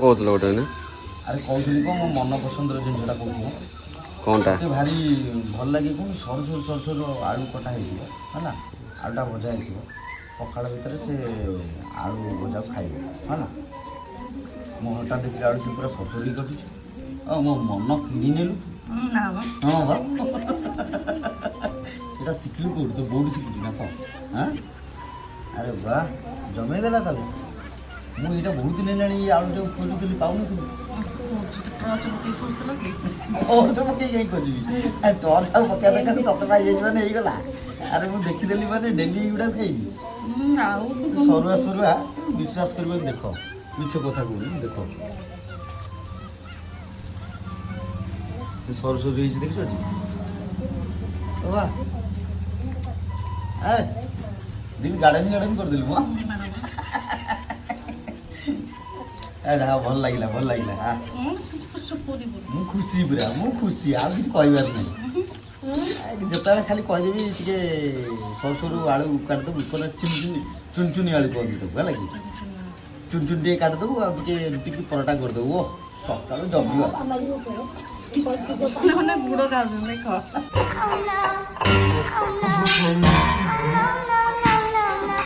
କହୁଥିଲ ଗୋଟେ ନା? ଆରେ କହୁଥିଲି କ'ଣ ମୋ ମନ ପସନ୍ଦର ଜିନିଷଟା କହୁଛି କ'ଣଟା? ମୋତେ ଭାରି ଭଲ ଲାଗେ କ'ଣ ସରୁ ସରୁ ସରୁ ସରୁ ଆଳୁ କଟା ହେଇଥିବ ହେଲା, ଆଳୁଟା ଭଜା ହେଇଥିବ, ପଖାଳ ଭିତରେ ସେ ଆଳୁ ଭଜାକୁ ଖାଇବ ହେଲା। ମୁଁ ହଠାତ୍ ଦେଖିଲା ବେଳକୁ ସେ ପୁରା ସରୁ ସରୁ ହେଇ କଟୁଛି। ଆଉ ମୋ ମନ କିଣି ନେଲୁ। ହଁ ବା ସେଟା ଶିଖିଲୁ କେଉଁଠି? ତୁ ବୋଉଠି ଶିଖିଛୁ ନା କ'ଣ? ହଁ ଆରେ ବା ଜମେଇ ଦେଲା ତାହେଲେ। ମୁଁ ଏଇଟା ବହୁତ ଦିନ ହେଲାଣି ଏଇ ଆଳୁ ଯୋଉ ଖୋଜୁଥିଲି ପାଉନଥିଲି। ଟର୍ଚ୍ଚ ପକେଇ ଯାଇ ଖୋଜିବି? ଟର୍ଚ୍ଚ ଆଉ ପକେଇବା ଦରକାର, ତତେ ପାଇଯାଇଛି ମାନେ ହେଇଗଲା। ଆରେ ମୁଁ ଦେଖିଦେଲି ମାନେ ଡେଲି ଏଇଗୁଡ଼ାକୁ ଖାଇବି। ସରୁଆ ସରୁଆ ବିଶ୍ୱାସ କରିବନି, ଦେଖ ମିଛ କଥା କହୁନି, ଦେଖ ସରୁ ସରୁ ହେଇଛି ଦେଖିଛ ଟି? ବାବା ଆରେ ଦିନ ଗାର୍ଡେନ କରିଦେଲି ମୁଁ। ଯାହା ଭଲ ଲାଗିଲା ଭଲ ଲାଗିଲା। ମୁଁ ଖୁସି ପୁରା, ମୁଁ ଖୁସି, ଆଉ କିଛି କହିବାର ନାହିଁ। ଯେତେବେଳେ ଖାଲି କହିଦେବି ଟିକେ ସରୁ ସରୁ ଆଳୁ କାଟିଦେବୁ, ଚୁନି ଚୁନି ଆଳୁ କୁହନ୍ତି ତାକୁ ହେଲା କି, ଚୁନି ଚୁନି ଟିକେ କାଟିଦେବୁ ଆଉ ଟିକେ ରୁଟିକି ପରଟା କରିଦେବୁ। ଓ ସକାଳୁ ଜମିବା। ଗୁଡ଼ ଖାଉଛନ୍ତି ଦେଖ।